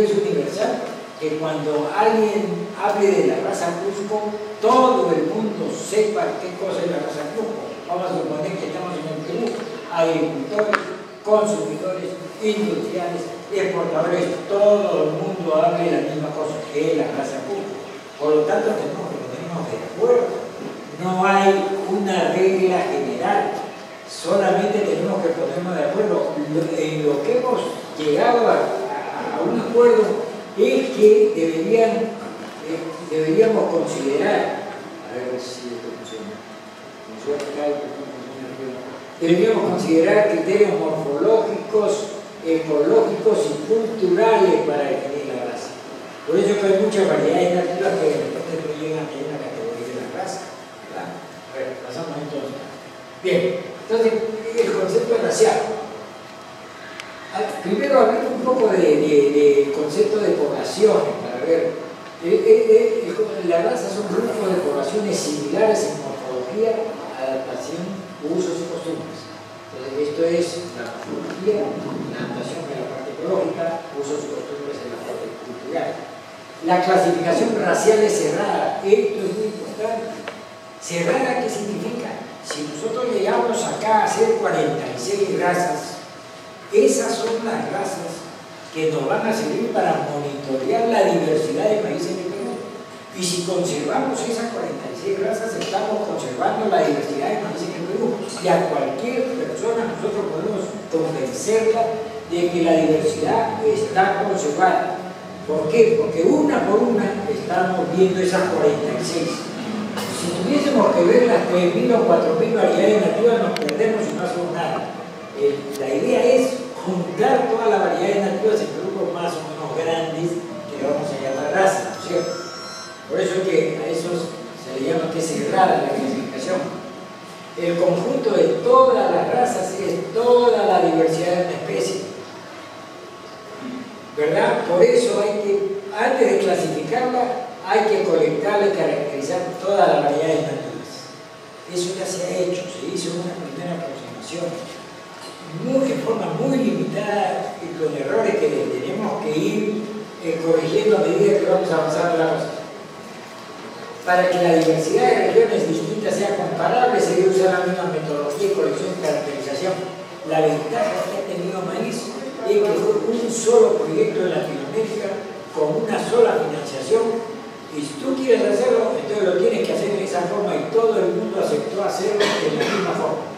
es universal, que cuando alguien hable de la raza Cusco, todo el mundo sepa qué cosa es la raza Cusco. Vamos a suponer que estamos en el Perú, agricultores, consumidores, industriales, exportadores, todo el mundo hable de la misma cosa, que es la raza Cusco. Por lo tanto, tenemos que ponernos de acuerdo. No hay una regla general, solamente tenemos que ponernos de acuerdo. En lo que hemos llegado a un acuerdo es que deberíamos considerar, a ver si esto funciona, deberíamos considerar criterios morfológicos, ecológicos y culturales para definir la raza. Por eso que hay muchas variedades nativas que de repente no llegan a una categoría de la raza. Bueno, pasamos entonces. Bien, entonces el concepto racial. Primero hablemos un poco de concepto de poblaciones, para ver. Las razas son grupos de poblaciones similares en morfología, adaptación, usos y costumbres. Entonces esto es la morfología, la adaptación en la parte ecológica, usos y costumbres en la parte cultural. La clasificación racial es cerrada. Esto es muy importante. ¿Cerrada qué significa? Si nosotros llegamos acá a hacer 46 razas, esas son las razas que nos van a servir para monitorear la diversidad de maíz en el Perú. Y si conservamos esas 46 razas, estamos conservando la diversidad de maíz en el Perú. Y a cualquier persona nosotros podemos convencerla de que la diversidad está conservada. ¿Por qué? Porque una por una estamos viendo esas 46. Si tuviésemos que ver las 3.000 o 4.000 variedades nativas, nos perdemos y no hacemos nada. La idea es juntar todas las variedades nativas en grupos más o menos grandes que le vamos a llamar razas, ¿no es cierto? Por eso es que a esos se le llama que es cerrada la clasificación. El conjunto de todas las razas es toda la diversidad de una especie, ¿verdad? Por eso hay que, antes de clasificarla, hay que colectarla y caracterizar todas las variedades nativas. Eso ya se ha hecho, se hizo una primera aproximación. De forma muy limitada y con errores que tenemos que ir corrigiendo a medida que vamos avanzando la cosa. Para que la diversidad de regiones distintas sea comparable, se debe usar la misma metodología de colección y caracterización. La ventaja que ha tenido Maíz es que fue un solo proyecto en Latinoamérica con una sola financiación, y si tú quieres hacerlo, entonces lo tienes que hacer de esa forma, y todo el mundo aceptó hacerlo de la misma forma.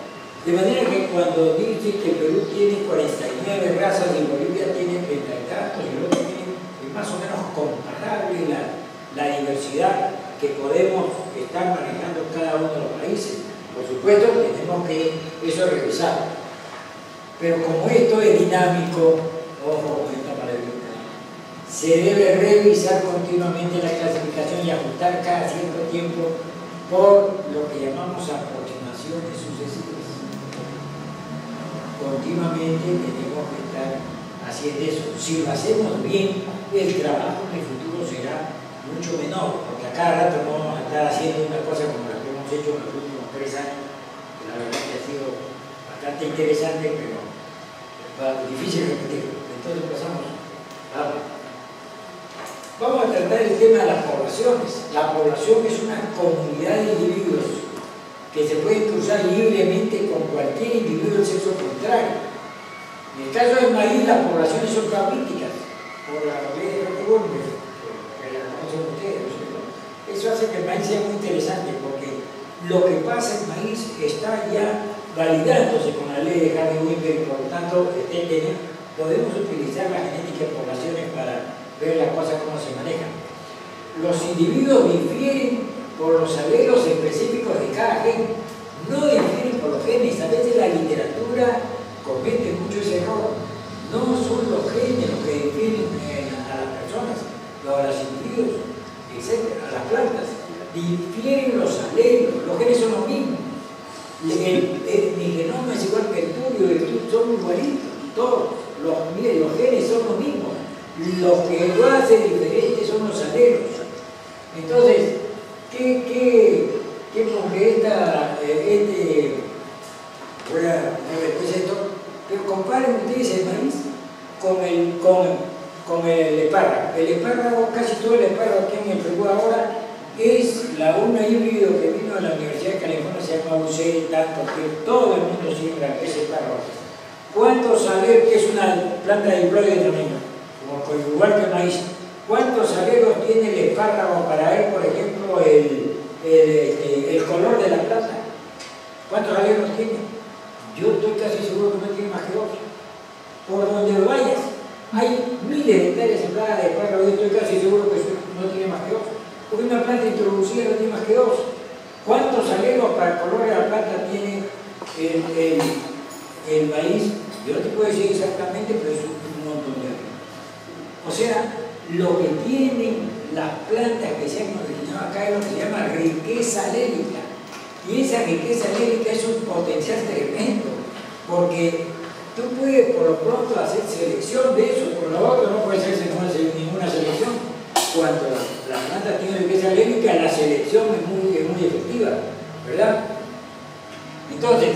De manera que cuando dice que Perú tiene 49 razas y Bolivia tiene 30 y tantos, y el otro tiene, es más o menos comparable la diversidad que podemos estar manejando cada uno de los países. Por supuesto, tenemos que eso revisar. Pero como esto es dinámico, ojo con esta palabrita, se debe revisar continuamente la clasificación y ajustar cada cierto tiempo por lo que llamamos aproximaciones sucesivas. Continuamente tenemos que estar haciendo eso. Si lo hacemos bien, el trabajo en el futuro será mucho menor, porque a cada rato no vamos a estar haciendo una cosa como la que hemos hecho en los últimos 3 años, que la verdad que ha sido bastante interesante, pero difícil repetirlo. Entonces vamos a tratar el tema de las poblaciones. La población es una comunidad de individuos que se pueden cruzar libremente con cualquier individuo del sexo contrario. En el caso del maíz, las poblaciones son caóticas por la ley de Roquebonne, que la conocen ustedes, ¿no? Eso hace que el maíz sea muy interesante, porque lo que pasa en maíz está ya validándose con la ley de Hardy-Weinberg, y por lo tanto podemos utilizar la genética de poblaciones para ver las cosas cómo se manejan. Los individuos difieren por los alelos específicos de cada gen, no difieren por los genes. A veces la literatura comete mucho ese error. No son los genes los que difieren a las personas, a los individuos, etc., a las plantas. Difieren los alelos, los genes son los mismos. Mi genoma es igual que el tuyo, son igualitos, todos. Los genes son los mismos. Lo que lo hace diferente son los alelos. Entonces, ¿qué concreta voy a después esto? Pero comparen ustedes el maíz con con el espárrago. El espárrago, casi todo el espárrago que en el Perú ahora es una híbrido que vino a la Universidad de California, se llama UC, tanto que todo el mundo siembra ese espárrago. ¿Cuántos saber que es una planta de diploide también? Como igual que el maíz. ¿Cuántos aleros tiene el espárrago para ver, por ejemplo, el color de la planta? ¿Cuántos aleros tiene? Yo estoy casi seguro que no tiene más que 2. Por donde vayas, hay miles de hectáreas sembradas de espárrago, yo estoy casi seguro que no tiene más que 2. Porque una planta introducida no tiene más que 2. ¿Cuántos aleros para el color de la planta tiene el maíz? Yo no te puedo decir exactamente, pero es un montón de aleros. O sea, lo que tienen las plantas que se han originado acá es lo que se llama riqueza alélica. Y esa riqueza alélica es un potencial tremendo, porque tú puedes por lo pronto hacer selección de eso, por lo otro no puedes hacer ninguna selección. Cuando las plantas tienen riqueza alélica, la selección es muy efectiva, ¿verdad? Entonces,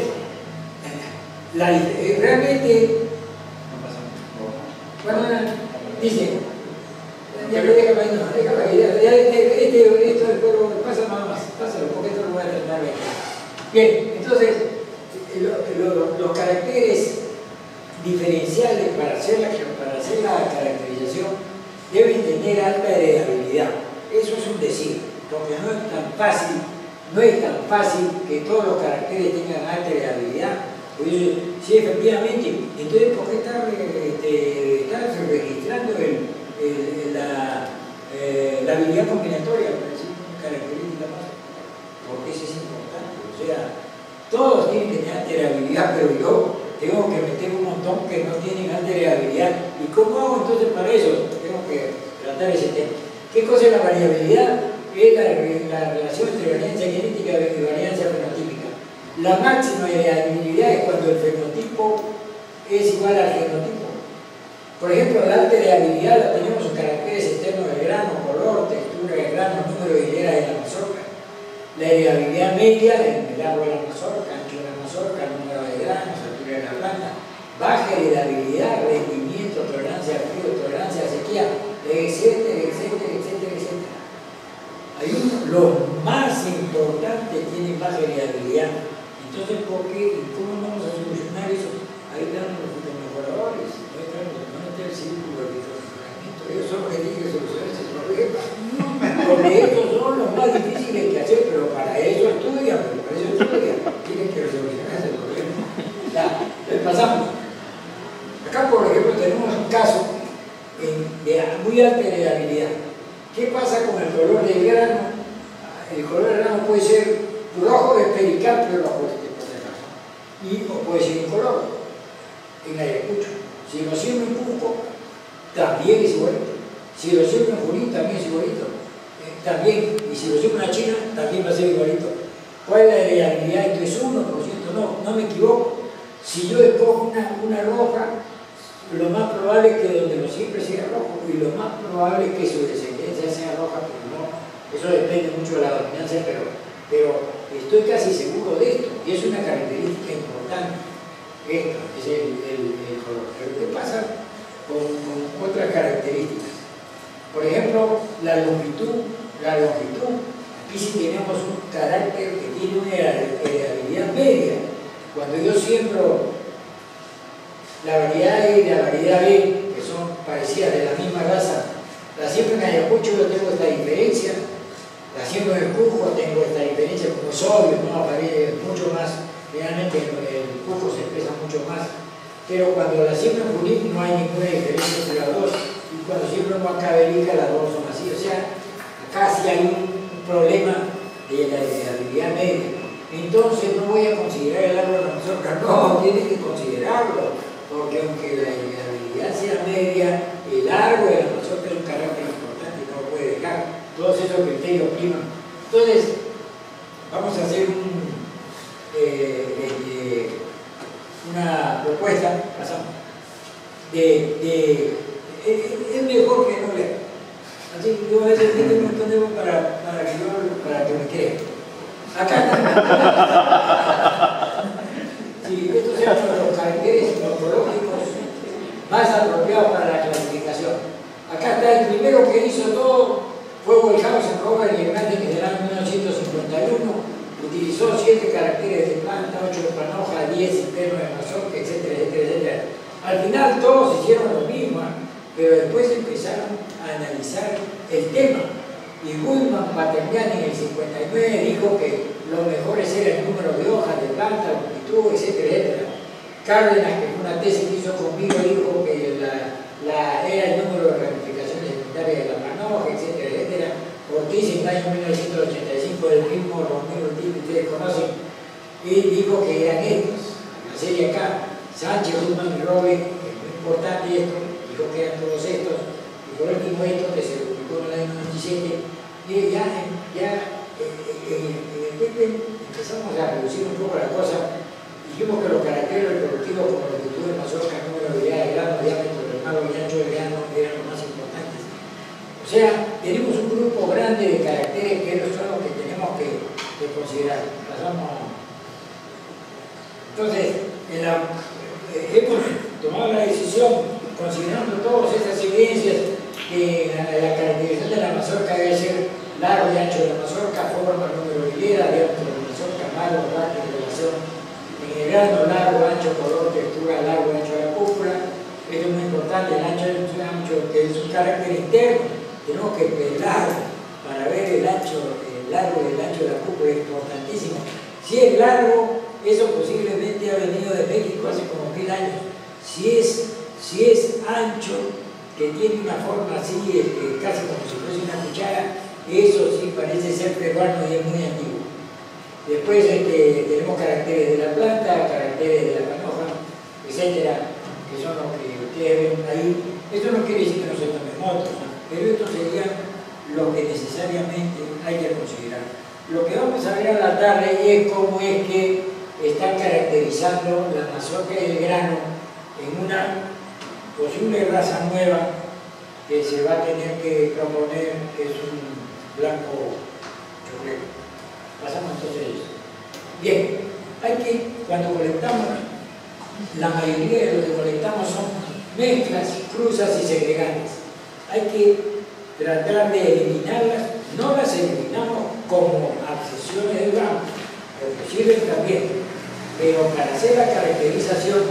realmente, bueno, dice, ya déjame esto del pueblo, pásalo, porque esto lo voy a tratar bien. Bien, entonces, los caracteres diferenciales para hacer la caracterización deben tener alta heredabilidad. Eso es un decir, porque no es tan fácil que todos los caracteres tengan alta heredabilidad. Pues, sí, efectivamente, entonces ¿por qué está registrando la habilidad combinatoria? Para decir una característica más, porque eso es importante. O sea, todos tienen que tener alta heredabilidad, pero yo tengo que meter un montón que no tienen alta heredabilidad. ¿Y cómo hago entonces para eso? Tengo que tratar ese tema. ¿Qué cosa es la variabilidad? Es la relación entre variancia genética y variancia fenotípica. La máxima heredabilidad es cuando el fenotipo es igual al genotipo. Por ejemplo, la alta heredabilidad la tenemos en caracteres externos del grano, color, textura del grano, número de hileras de la mazorca. La heredabilidad media en el árbol de la mazorca, ancho de la mazorca, número de granos, altura de la planta. Baja heredabilidad, rendimiento, tolerancia al frío, tolerancia a la sequía, etcétera, etcétera, etcétera, etcétera. Los más importantes tienen baja heredabilidad. Entonces, ¿por qué? ¿Cómo vamos a solucionar eso? Ahí están los mejoradores, ahí están el círculo de funcionamiento. Ellos son los que tienen que solucionar ese problema. Porque ellos son los más difíciles que hacer, pero para eso estudian, tienen que solucionar ese problema. Ya, entonces pasamos. Acá, por ejemplo, tenemos un caso de muy alta heredabilidad. ¿Qué pasa con el color del grano? El color del grano puede ser rojo de pericarpio rojo, o puede ser incoloro en Ayacucho. Si lo siembro en Cusco, también es igualito. Si lo siembro en Junín, también es igualito. También, y si lo siembro en China, también va a ser igualito. ¿Cuál es la heredabilidad? Entonces 1%, no me equivoco. Si yo escojo una roja, lo más probable es que donde lo siempre sea rojo, y lo más probable es que su descendencia sea roja, pero no. Eso depende mucho de la dominancia, pero estoy casi seguro de esto, y es una característica importante. Esto es el color. Pero ¿qué pasa con otras características? Por ejemplo, la longitud. Aquí sí tenemos un carácter que tiene una heredabilidad media. Cuando yo siembro la variedad A y la variedad B, que son parecidas de la misma raza, la siembro en Ayacucho, yo tengo esta diferencia. La siembro en el Cusco, tengo esta diferencia, como es obvio, ¿no? Aparece mucho más, realmente el Cusco se expresa mucho más, pero cuando la siembro en Junín no hay ninguna diferencia entre las dos, y cuando siembro en Huancavelica las dos son así, o sea, acá sí hay un problema de la heredabilidad media. Entonces no voy a considerar el árbol de la mazorca, no, tienes que considerarlo, porque aunque la heredabilidad sea media, el árbol de la mazorca es un carácter importante y no lo puede dejar. Todos esos criterios priman. Entonces, vamos a hacer una propuesta, pasamos, es mejor que no lea. Así que yo a veces tengo un montón de para que me crean. Acá si estos son los caracteres morfológicos más apropiados para la clasificación. está el primero que hizo todo, fue Wellhausen, Robert y Hernández, que en el año 1951 utilizó 7 caracteres de planta, 8 de panoja, 10 internos de mazorca, etcétera, etcétera, etcétera. Al final todos hicieron lo mismo, pero después empezaron a analizar el tema. Y Gullman Paterniani en el 59 dijo que lo mejor era el número de hojas de planta, longitud, etcétera, etcétera. Cárdenas, que fue una tesis que hizo conmigo, dijo que era el número de ramificaciones secundarias de la panoja, etcétera, etcétera. Ortiz en el año 1985, del mismo Romero que ustedes conocen, él dijo que eran estos, la serie acá, Sánchez, Gullman y Robert, es muy importante esto, dijo que eran todos estos, y por último esto que se publicó en el año 97, y ya empezamos a reducir un poco la cosa. Dijimos que los caracteres reproductivos como longitud de mazorca, número de unidades de grano, diámetro del malo y ancho del grano eran los más importantes. O sea, tenemos un grupo grande de caracteres que son los que tenemos que considerar. Pasamos. Entonces, hemos tomado la decisión, considerando todas esas evidencias, que la caracterización de la mazorca debe ser largo y ancho de la mazorca, forma, número de hilera, diámetro de la mazorca, malo, rápido, relación en el grano, largo, ancho, color, textura, largo, ancho de la cúpula. Esto es muy importante, el ancho que es un carácter interno, tenemos que pelar para ver el largo y el ancho de la cúpula, es importantísimo. Si es largo, eso posiblemente ha venido de México hace como 1000 años. Si es ancho, que tiene una forma así, casi como si fuese una cuchara, eso sí parece ser peruano y es muy antiguo. Después tenemos caracteres de la planta, caracteres de la panoja, etcétera, que son los que ustedes ven ahí. Esto no quiere decir que no se tomen otros, ¿no? Pero estos serían lo que necesariamente hay que considerar. Lo que vamos a ver a la tarde es cómo es que están caracterizando la mazorca y el grano en una posible raza nueva que se va a tener que proponer, que es un blanco chorrero. Pasamos entonces a eso. Bien, cuando colectamos, la mayoría de lo que colectamos son mezclas, cruzas y segregantes. Hay que tratar de eliminarlas, no las eliminamos como accesiones de grano, porque sirven también, pero para hacer la caracterización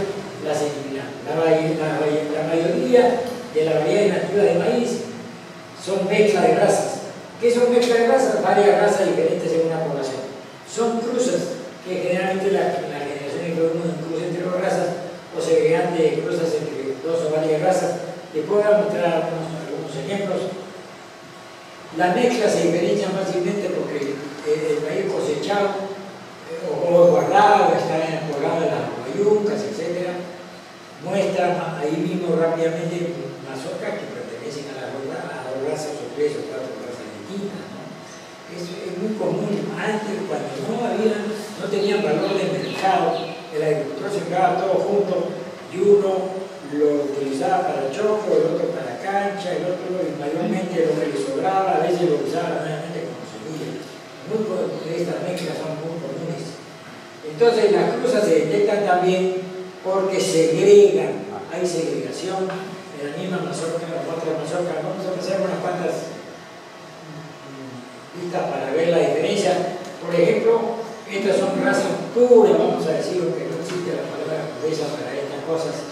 las eliminamos. La mayoría de la variedad nativa de maíz son mezclas de razas. ¿Qué son mezclas de razas? Varias razas diferentes en una población. Son cruzas, que generalmente las generaciones que uno cruza entre dos razas, o segregantes cruzas entre dos o varias razas. Les puedo mostrar algunos ejemplos. Las mezclas se diferencian fácilmente porque el maíz cosechado o guardado, está colgado en las guayucas, etc. Muestran ahí mismo rápidamente mazorcas que pertenecen a las dos razas o 3 o 4 razas distintas, ¿no? Eso es muy común. Antes, cuando no tenían valor de mercado, el agricultor sembraba todo junto y uno lo utilizaba para choco, el otro para cancha, el otro y mayormente lo que le sobraba, a veces lo usaba nuevamente como semilla. Estas mezclas son muy comunes. Entonces las cruzas se detectan también porque segregan, hay segregación en la misma mazorca, en la otra mazorca. Vamos a pasar unas cuantas listas para ver la diferencia. Por ejemplo, estas son razas puras, vamos a decir, que no existe la palabra pureza para estas cosas,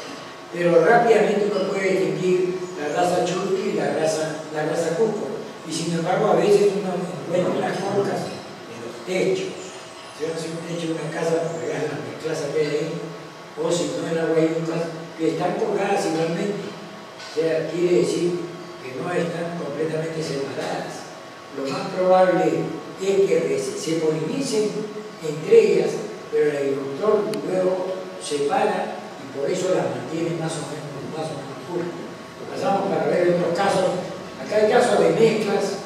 pero rápidamente uno puede distinguir la raza Churqui y la raza Cusco. Y sin embargo, a veces uno encuentra las colocas en los techos. Si uno hace un techo de una casa, pegar las mezclas que hay ahí, o si no en las guayucas, que están colgadas igualmente. O sea, quiere decir que no están completamente separadas. Lo más probable es que se polinicen entre ellas, pero el agricultor luego separa y por eso las mantiene más o menos puras. Lo pasamos para ver otros casos. Acá hay casos de mezclas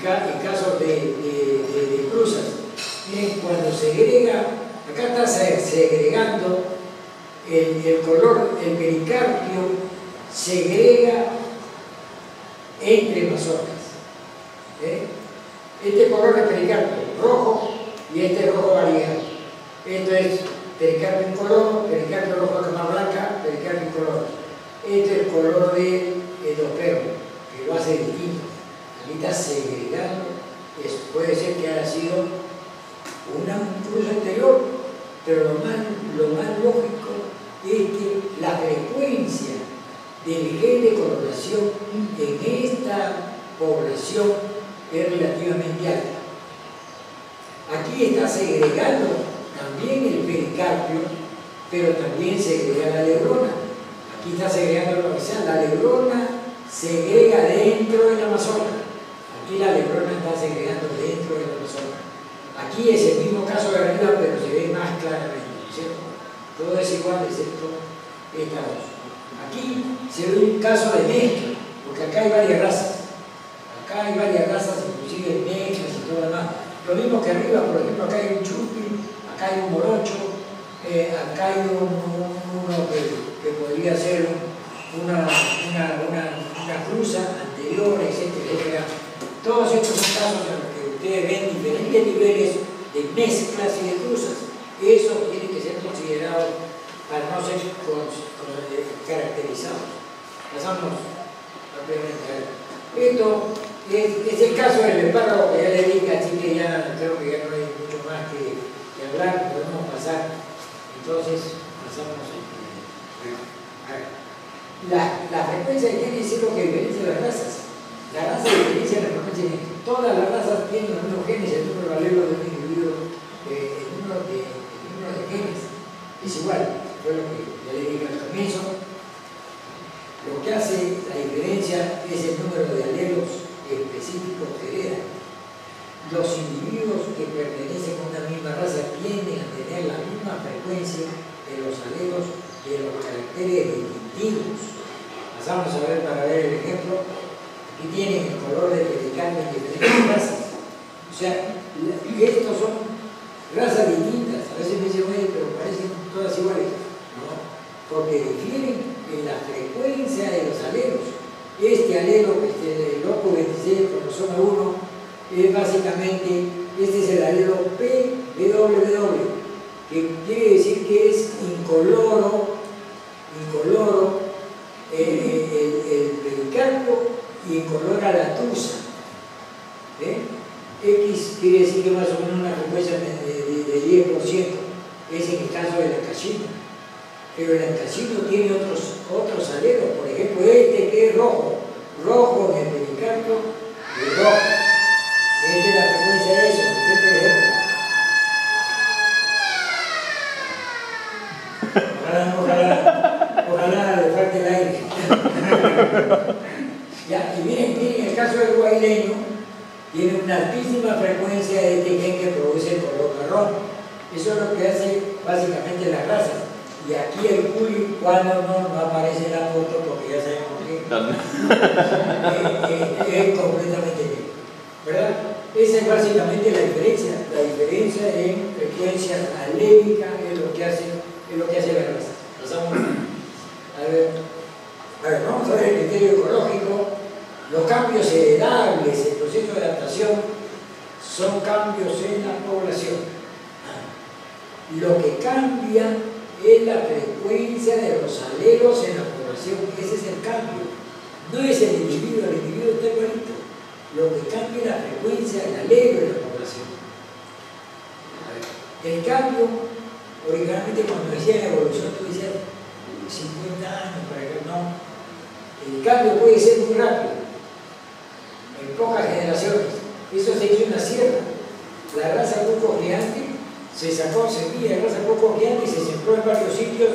y casos de cruzas. Miren, cuando segrega, acá está segregando el color, el pericarpio segrega entre mazorcas. Este color es pericarpio rojo y este rojo variado. Esto es pericarpio incoloro, pericarpio rojo de cama blanca, pericarpio incoloro. Este es el color de endospermo, que lo hace distinto. Aquí está segregado, puede ser que haya sido un cruce anterior, pero lo más lógico es que la frecuencia del gen de coloración en esta población es relativamente alta. Aquí está segregando también el pericarpio, pero también segrega la alegrona. Aquí está segregando lo que sea, la alegrona segrega dentro de la mazorca. Aquí la alegrona está segregando dentro de la mazorca. Aquí es el mismo caso de arriba, pero se ve más claramente, ¿cierto? Todo es igual excepto esta dos. Aquí se ve un caso de mezcla, porque acá hay varias razas. Acá hay varias razas, inclusive mezclas y todo lo demás. Lo mismo que arriba, por ejemplo, acá hay un chupi, acá hay un morocho, acá hay uno que podría ser una cruza anterior, etc. Todos estos son casos en los que ustedes ven diferentes niveles de mezclas y de cruzas. Eso tiene que ser considerado para no ser caracterizados. Pasamos rápidamente a ver. Esto es el caso del espárrago que ya le dije, así que ya creo que ya no hay mucho más que hablar, podemos pasar. Entonces, pasamos a ver. La frecuencia de genes es lo que diferencia las razas. La raza diferencia la frecuencia de genes. Todas las razas tienen los mismos genes, el número alelo de un individuo, el número de genes es igual, fue lo que ya le dije al comienzo. Lo que hace la diferencia es el número de alelos específicos que heredan. Los individuos que pertenecen a una misma raza tienden a tener la misma frecuencia de los alelos de los caracteres distintivos. Pasamos a ver para ver el ejemplo. Aquí tienen el color de pericarpio en diferentes razas. O sea, estos son razas distintas. A veces me dicen, oye, pero parecen todas iguales. No, porque difieren en la frecuencia de los alelos. Este alelo, el loco 26, cromosoma 1, es básicamente, este es el alelo PWW, que quiere decir que es incoloro el pericarpio y incolora la tusa. X quiere decir que más o menos una frecuencia de 10%, es en el caso de la cachina. Pero el ancasino tiene otros alelos, por ejemplo este que es rojo en el pericarpio y rojo. Esta es la frecuencia de eso, ojalá le falte el aire. Ya, y miren, el caso del guaileño tiene una altísima frecuencia de este gen que produce el color marrón. Eso es lo que hace básicamente las razas. Y aquí el Juli, cuando no aparece en la foto, porque ya sabemos por qué, es completamente negro, ¿verdad? Esa es básicamente la diferencia. La diferencia en frecuencia alélica es lo que hace la raza. Pasamos a ver, vamos a ver el criterio ecológico. Los cambios heredables, el proceso de adaptación, son cambios en la población. Lo que cambia es la frecuencia de los alelos en la población. Ese es el cambio. No es el individuo está igualito. Lo que cambia es la frecuencia del alelo en la población. El cambio, originalmente cuando decía evolución, tú decías 50 años para que no. El cambio puede ser muy rápido, en pocas generaciones. Eso se hizo en la sierra. La raza cuco gigante se sacó semilla de raza cuco gigante y se sembró en varios sitios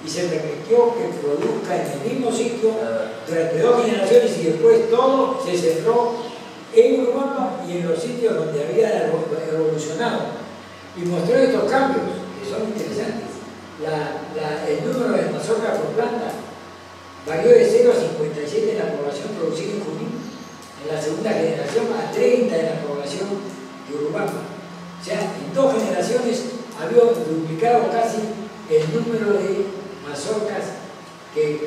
y se permitió que produzca en el mismo sitio durante 2 generaciones y después todo se sembró en Urubamba y en los sitios donde había evolucionado. Y mostró estos cambios que son interesantes. El número de mazorcas por planta varió de 0 a 57 en la población producida en Junín, en la segunda generación a 30 en la población de Urubamba. O sea, en 2 generaciones había duplicado casi el número de mazorcas que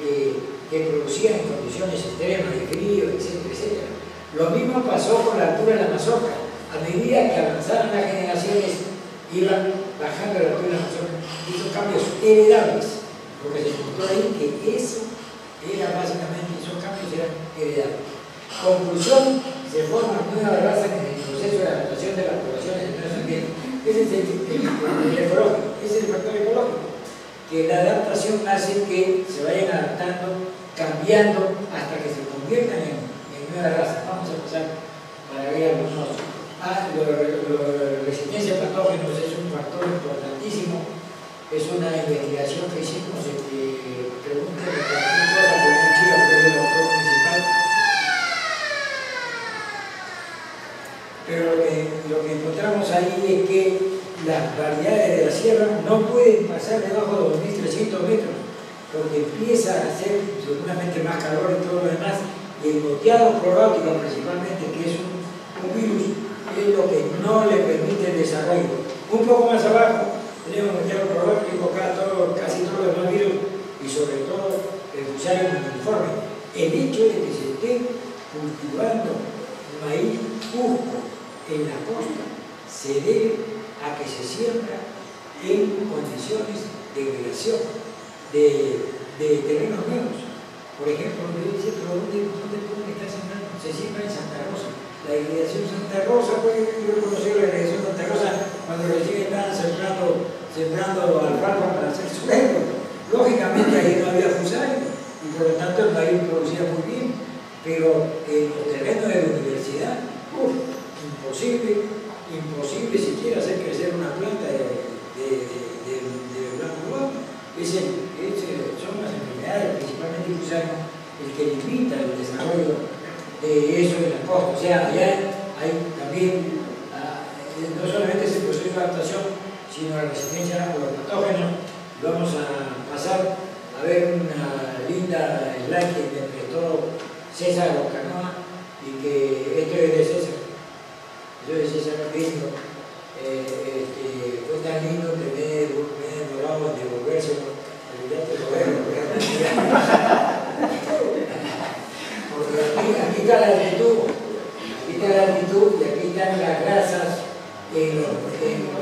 producían en condiciones extremas de frío, etcétera, etcétera. Lo mismo pasó con la altura de la mazorca. A medida que avanzaban las generaciones, iban bajando la altura de la mazorca. Hizo cambios heredables, porque se encontró ahí que eso era básicamente, esos cambios eran heredables. Conclusión, se forman nuevas razas en el proceso de adaptación de las poblaciones en nuestro ambiente. Ese es el ecológico, ese es el factor ecológico, que la adaptación hace que se vayan adaptando, cambiando, hasta que se conviertan en nuevas razas. Vamos a pasar para ver algunos. La resistencia a patógenos es un factor importantísimo, es una investigación que hicimos, pregunta de cualquier cosa por un chico, que es el autor principal. Pero lo que encontramos ahí es que las variedades de la sierra no pueden pasar debajo de 2.300 metros, porque empieza a hacer seguramente más calor y todo lo demás, y el goteado clorótico principalmente, que es un virus, es lo que no le permite el desarrollo. Un poco más abajo tenemos goteado clorótico, casi todos los demás virus, y sobre todo el fusarium uniforme. El hecho de que se esté cultivando maíz Cusco en la costa se debe a que se siembra en condiciones de irrigación de terrenos nuevos. Por ejemplo, me dice, pero ¿dónde está sembrando? Se siembra en Santa Rosa. La irrigación Santa Rosa, pues yo conocí la irrigación Santa Rosa cuando recién estaban sembrando alfalfa para hacer suelo. Lógicamente ahí no había fusarium y por lo tanto el maíz producía muy bien, pero en los terrenos de la universidad, imposible siquiera hacer crecer una planta de blanco guapo. Son las enfermedades, principalmente el fusarium, el que limita el desarrollo de eso en la costa. O sea, allá hay también, no solamente ese proceso de adaptación, sino la resistencia a los patógenos. Vamos a pasar a ver una linda slide que me prestó César Ocanoa, y que esto es de César. Yo de César Pinto, fue tan lindo que me he demorado en devolverse, porque aquí está la altitud, y aquí están las grasas en los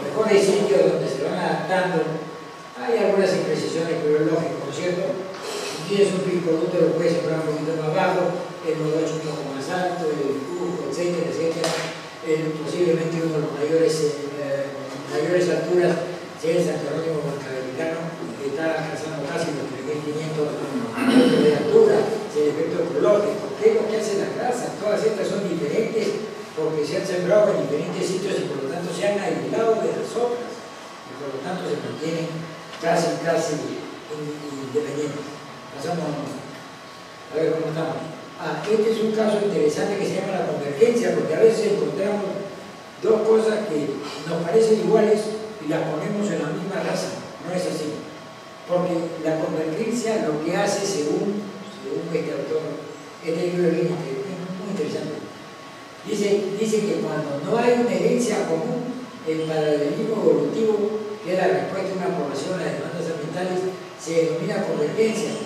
mejores sitios donde se van adaptando. Hay algunas imprecisiones, pero es lógico, ¿no es cierto? Si tienes un pico, tú te lo puedes sembrar un poquito más bajo, el modocho un poco más alto, el Cusco, etcétera, etcétera. Posiblemente uno de los mayores alturas sea el San Jerónimo Huancavellicano, que está alcanzando casi los 3.500 metros de altura. Es el efecto ecológico. ¿Qué es lo que hacen las grasas? Todas estas son diferentes porque se han sembrado en diferentes sitios y por lo tanto se han aislado de las otras y por lo tanto se mantienen casi independientes. Pasamos a ver cómo estamos. Este es un caso interesante que se llama la convergencia, porque a veces encontramos dos cosas que nos parecen iguales y las ponemos en la misma raza. No es así. Porque la convergencia lo que hace, según este autor, este libro de Lynch, que es muy interesante, dice que cuando no hay una herencia común, el paralelismo evolutivo, que es la respuesta de una población a las demandas ambientales, se denomina convergencia.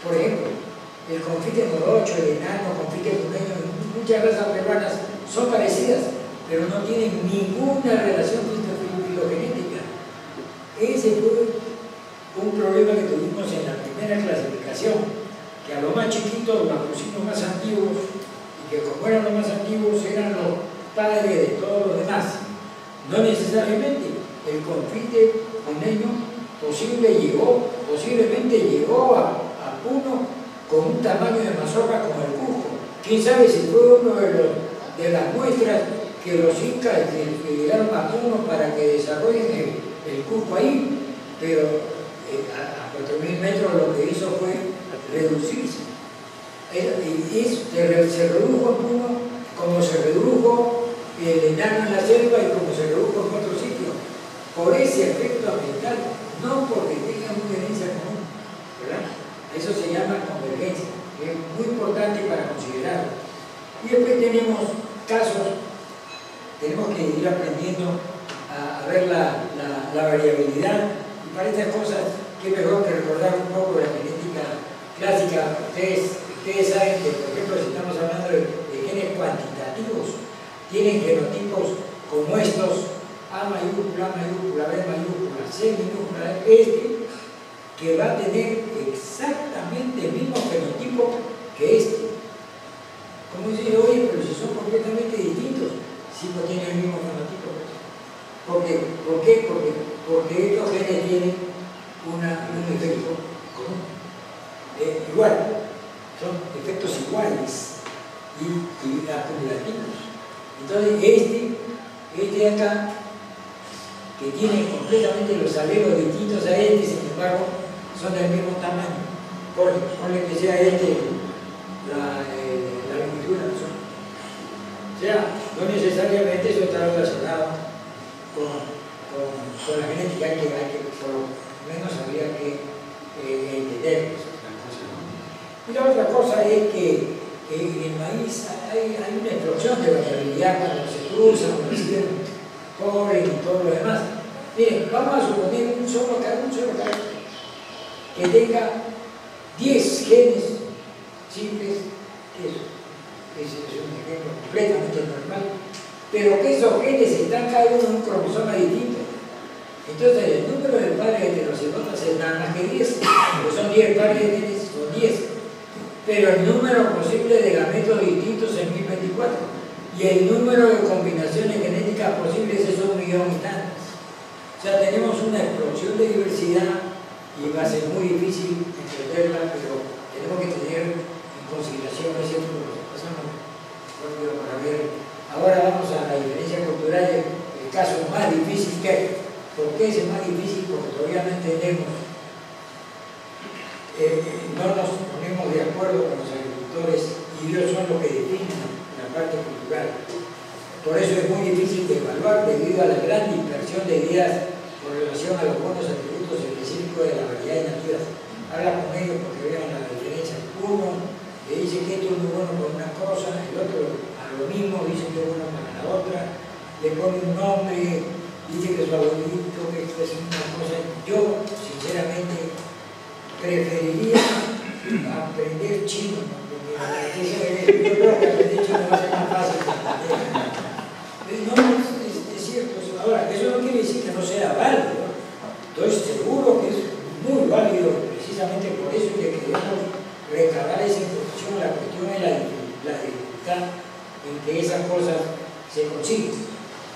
Por ejemplo, el confite morocho, el enano, el confite puneño, muchas razas peruanas son parecidas, pero no tienen ninguna relación filogenética. Ese fue un problema que tuvimos en la primera clasificación, que a los más chiquitos los pusimos más antiguos, y que como eran los más antiguos eran los padres de todos los demás. No necesariamente. El confite puneño posiblemente llegó a Puno con un tamaño de mazorca como el Cusco. ¿Quién sabe si fue uno de las muestras que los incas que llegaron a Puno para que desarrollen el Cusco ahí? Pero a 4.000 metros lo que hizo fue reducirse. Se redujo en Puno como se redujo el enano en la selva y como se redujo en otros sitios. Por ese efecto ambiental, no porque tengan una herencia común, ¿verdad? Eso se llama convergencia, que es muy importante para considerarlo. Y después tenemos casos, tenemos que ir aprendiendo a ver la variabilidad, y para estas cosas, qué mejor que recordar un poco la genética clásica. Ustedes saben que, por ejemplo, si estamos hablando de genes cuantitativos, tienen genotipos como estos: A mayúscula, B mayúscula, C minúscula, que va a tener exactamente el mismo fenotipo que este. Como dice, oye, pero si son completamente distintos, sí, no tienen el mismo fenotipo. ¿Por qué? Porque estos genes tienen un efecto común. Igual, son efectos iguales y acumulativos. Entonces, este acá, que tiene completamente los alelos distintos a este, sin embargo, son del mismo tamaño. Ponle que sea la longitud de la zona. O sea, no necesariamente eso está relacionado con la genética, que por lo menos habría que entender esa cosa, ¿no? Y la otra cosa es que en el maíz hay una explosión de variabilidad cuando se cruzan, cuando se polen y todo lo demás. Miren, vamos a suponer un solo carácter que tenga 10 genes simples, ese es un ejemplo completamente normal, pero que esos genes están cada uno en un cromosoma distinto. Entonces el número de pares heterocigotas es nada más que 10, porque son 10 pares de genes, son 10. Pero el número posible de gametos distintos es 1024. Y el número de combinaciones genéticas posibles es 1 millón y tantas. O sea, tenemos una explosión de diversidad y va a ser muy difícil entenderla, pero tenemos que tener en consideración ese tipo de cosas. Para ver. Ahora vamos a la diferencia cultural, el caso más difícil que hay. ¿Por qué es el más difícil? Porque todavía no entendemos, no nos ponemos de acuerdo con los agricultores y ellos son los que definen la parte cultural. Por eso es muy difícil de evaluar debido a la gran dispersión de ideas con relación a los buenos atributos específicos de la variedad de naturas. Habla con ellos porque vean la diferencia. Uno le dice que esto es muy bueno para una cosa, el otro a lo mismo dice que es bueno para la otra, le pone un nombre, dice que es su abuelito, que esto es una cosa. Yo, sinceramente, preferiría aprender chino, ¿no? Porque yo creo que aprender chino va a ser más fácil que aprender. No, es cierto. Ahora, eso no quiere decir que no sea válido. Estoy seguro que es muy válido, precisamente por eso que queremos recabar esa información. La cuestión es la dificultad en que esas cosas se consiguen.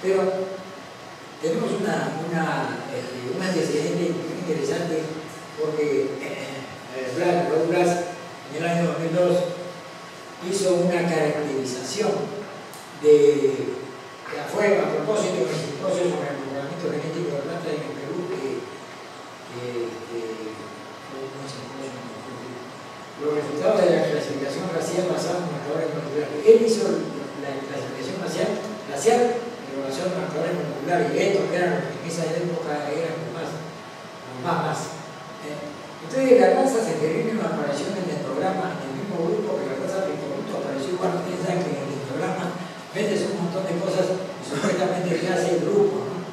Pero tenemos un antecedente muy interesante porque Rob Glass en el año 2002 hizo una caracterización fue a propósito del simposio sobre el comportamiento genético de plantas en el Perú los resultados de la clasificación racial basada en marcadores moleculares. Él hizo la clasificación racial en relación a marcadores moleculares y estos que eran en esa época eran más. Entonces la raza sanguínea apareció en el dendrograma en el mismo grupo que la raza picoruto apareció igual. Ustedes saben que en el dendrograma metes un montón de cosas y supuestamente te hace el grupo, ¿no?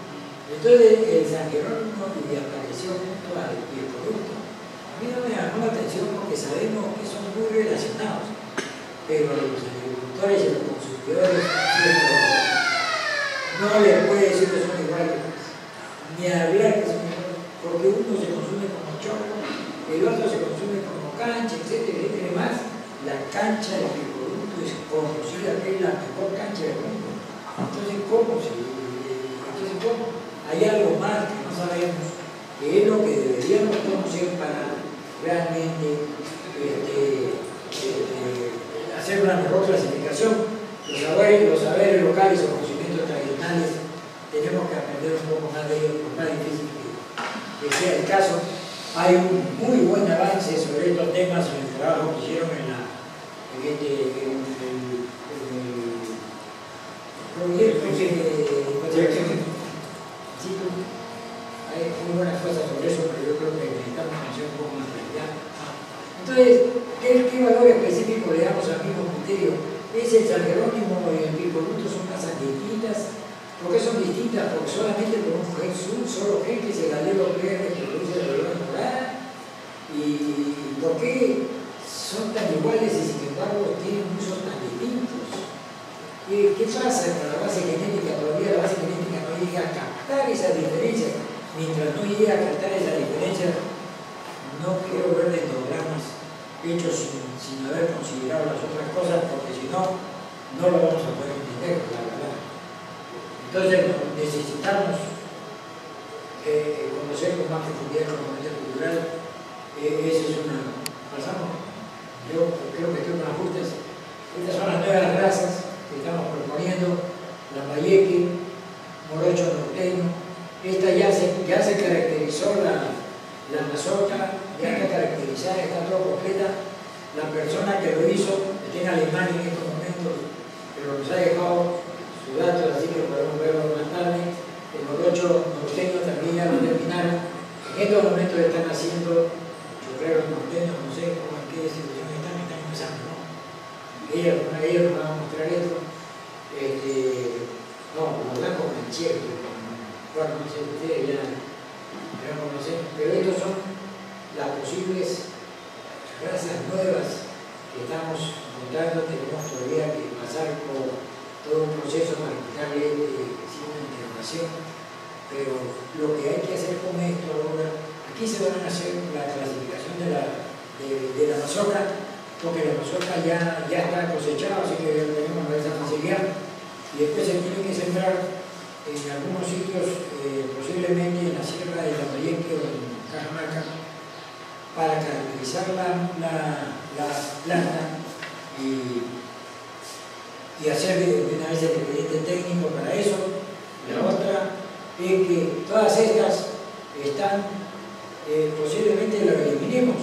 Entonces el San Jerónimo y apareció junto al picoruto. A mí no me llamó la atención porque sabemos que son muy relacionados, pero los agricultores y los consumidores no les puede decir que son iguales, ni hablar que son iguales, porque uno se consume como choco, el otro se consume como cancha, etcétera, más. La cancha del picoruto es conocida que es la mejor cancha del mundo. Entonces, ¿cómo? Hay algo más que no sabemos, que es lo que deberíamos conocer para realmente hacer una mejor clasificación. Los saberes locales o conocimientos tradicionales tenemos que aprender un poco más de ellos, por más difícil que sea el caso. Hay un muy buen avance sobre estos temas en el trabajo que hicieron en el proyecto hay muy buenas cosas sobre eso, pero yo creo que necesitamos conocer un poco más de allá. Entonces, ¿qué valor específico le damos al mismo criterio? Es el San Jerónimo y el picoruto son casas distintas. ¿Por qué son distintas? Porque solamente por un solo gen que es el alelo P que produce el reloj moral. ¿Y por qué son tan iguales y sin embargo tienen usos tan distintos? ¿Qué pasa con la base genética? Todavía la base genética no llega a captar esas diferencias. Mientras no llegue a captar esas diferencias, no quiero ver dendrogramas hechos sin sin haber considerado las otras cosas, porque si no, no lo vamos a poder entender, la verdad. Entonces necesitamos conocer con más profundidad el componente cultural. Esa es una... Pasamos. Yo creo que tengo unas justas. Estas son las nuevas razas que estamos proponiendo: lambayeque, morocho norteño. Esta ya se caracterizó la mazorca, ya está caracterizada, está todo completa. La persona que lo hizo está en Alemania en estos momentos, pero nos ha dejado sus datos, así que podemos verlo más tarde. El morocho norteño también ya lo terminaron. En estos momentos están haciendo chorreros norteños, no sé cómo en qué situación están empezando, ¿no? Ellos nos van a mostrar esto. No, los blancos mancheros, bueno, no sé, ustedes ya lo conocen, pero estos son las posibles razas nuevas que estamos encontrando. Tenemos todavía que pasar por todo un proceso para quitarle una interrogación, pero lo que hay que hacer con esto ahora, aquí se van a hacer la clasificación de la mazorca, porque la mazorca ya está cosechada, así que ya tenemos esa facilidad, y después se tiene que sembrar en algunos sitios, posiblemente en la sierra de Lambayeque o en Cajamarca, para caracterizar la planta y hacer de una vez el expediente técnico para eso. La otra es que todas estas están, posiblemente las eliminemos.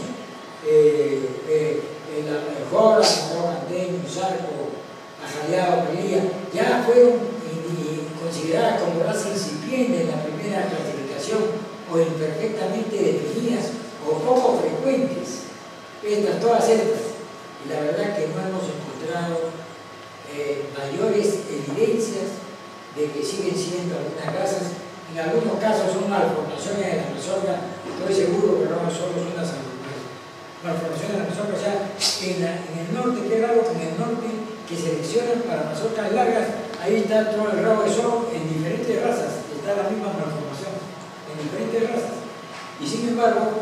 El jora, canteño, zarco, ajaleado, pelía, ya fueron consideradas como razas incipientes en la primera clasificación, o imperfectamente definidas o poco frecuentes. Todas estas. Y la verdad que no hemos encontrado mayores evidencias de que siguen siendo algunas razas. En algunos casos son malformaciones de la mazorca. Estoy seguro que no solo son las malformaciones de la mazorca. O sea, en el norte, qué raro que en el norte que seleccionan para mazorcas largas, ahí está todo el rabo de sol en diferentes razas, está la misma malformación en diferentes razas. Y sin embargo,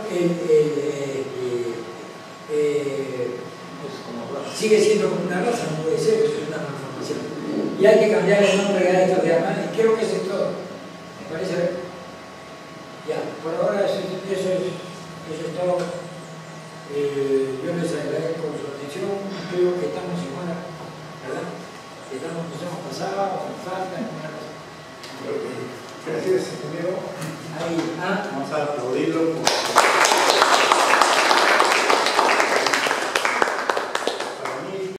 sigue siendo como una raza, no puede ser, es una malformación. Y hay que cambiar el nombre a esto de Amán, y creo que eso es todo. ¿Me parece? Ya, por ahora eso es todo. Yo les agradezco su atención. Creo que estamos en buena, ¿verdad? Nos hemos pasado, falta, Gracias, amigo. Ahí, vamos a aplaudirlo.